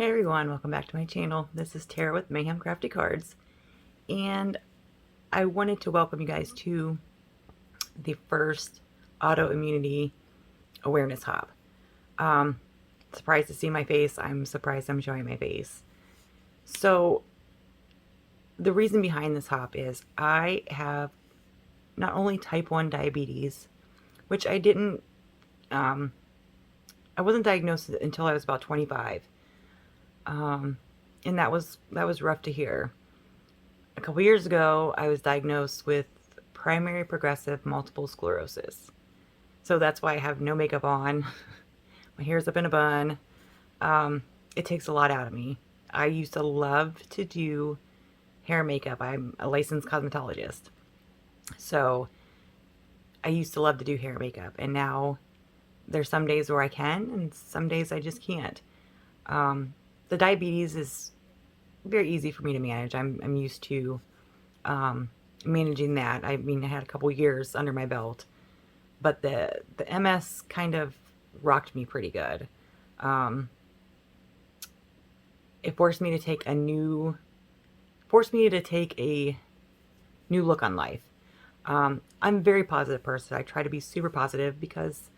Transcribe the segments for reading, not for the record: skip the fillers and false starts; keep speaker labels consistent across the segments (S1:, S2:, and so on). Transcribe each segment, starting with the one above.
S1: Hey everyone, welcome back to my channel. This is Tara with Mayhem Crafty Cards, and I wanted to welcome you guys to the first autoimmunity awareness hop. Surprised to see my face. I'm surprised I'm showing my face. So the reason behind this hop is I have not only type 1 diabetes, which I wasn't diagnosed until I was about 25. And that was rough to hear. A couple years ago, I was diagnosed with primary progressive multiple sclerosis. So that's why I have no makeup on. My hair's up in a bun. It takes a lot out of me. I used to love to do hair and makeup. I'm a licensed cosmetologist. So I used to love to do hair and makeup. And now there's some days where I can and some days I just can't. The diabetes is very easy for me to manage. I'm used to managing that. I mean, I had a couple years under my belt, but the MS kind of rocked me pretty good. It forced me to take a new look on life. I'm a very positive person. I try to be super positive because,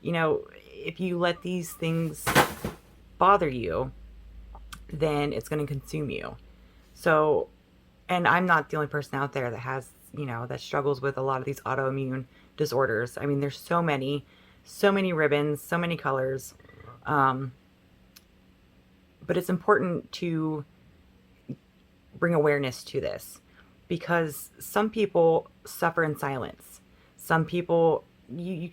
S1: you know, if you let these things bother you, then it's going to consume you. So, and I'm not the only person out there that has, that struggles with a lot of these autoimmune disorders. I mean, there's so many ribbons, so many colors. But it's important to bring awareness to this because some people suffer in silence. Some people, you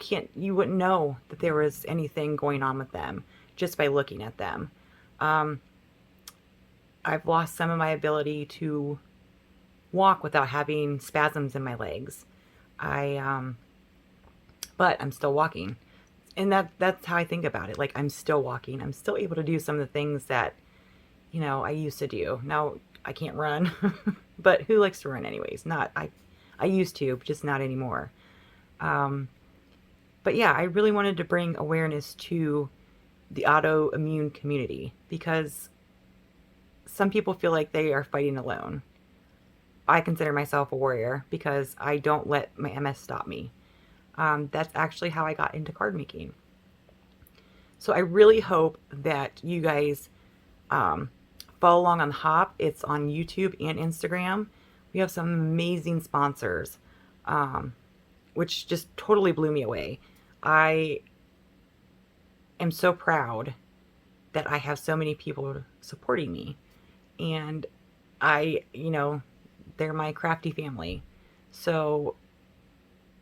S1: wouldn't know that there was anything going on with them just by looking at them. I've lost some of my ability to walk without having spasms in my legs. But I'm still walking. And that's how I think about it. Like, I'm still walking. I'm still able to do some of the things that, I used to do. Now, I can't run, but who likes to run anyways? I used to, but just not anymore. But yeah, I really wanted to bring awareness to the autoimmune community because some people feel like they are fighting alone. I consider myself a warrior because I don't let my MS stop me. That's actually how I got into card making. So I really hope that you guys follow along on the hop. It's on YouTube and Instagram. We have some amazing sponsors, which just totally blew me away. I am so proud that I have so many people supporting me. And they're my crafty family. So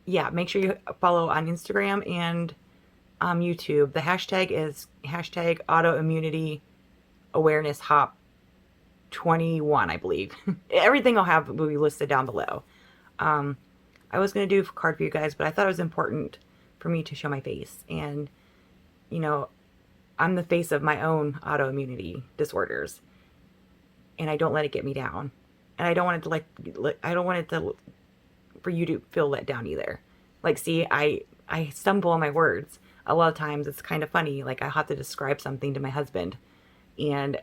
S1: yeah, make sure you follow on Instagram and YouTube. The hashtag is hashtag autoimmunity awareness hop 21, I believe. Everything will be listed down below. I was going to do a card for you guys, but I thought it was important for me to show my face. And, I'm the face of my own autoimmunity disorders. And I don't let it get me down. And I don't want it to for you to feel let down either. Like, see, I stumble on my words. A lot of times it's kind of funny. Like, I have to describe something to my husband. And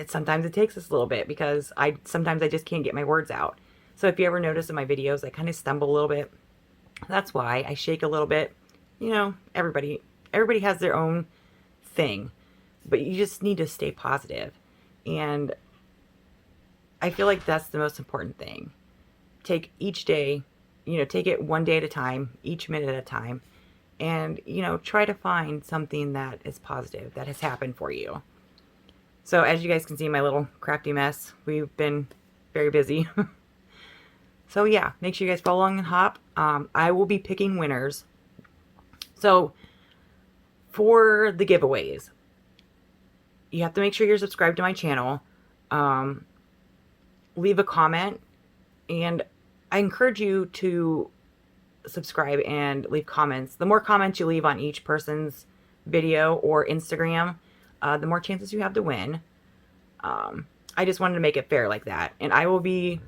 S1: sometimes it takes us a little bit because sometimes I just can't get my words out. So if you ever notice in my videos, I kind of stumble a little bit. That's why I shake a little bit. Everybody has their own thing. But you just need to stay positive. And I feel like that's the most important thing. Take each day, take it one day at a time, each minute at a time. And, try to find something that is positive that has happened for you. So as you guys can see, my little crafty mess, we've been very busy. So yeah, make sure you guys follow along and hop. I will be picking winners. So for the giveaways, you have to make sure you're subscribed to my channel. Leave a comment. And I encourage you to subscribe and leave comments. The more comments you leave on each person's video or Instagram, the more chances you have to win. I just wanted to make it fair like that. And I will be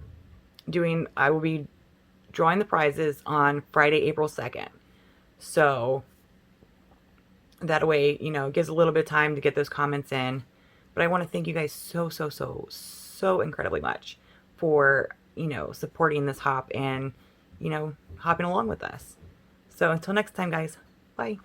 S1: drawing the prizes on Friday, April 2nd. So That way, you know, it gives a little bit of time to get those comments in. But I want to thank you guys so incredibly much for, you know, supporting this hop and, you know, hopping along with us. So until next time, guys, bye.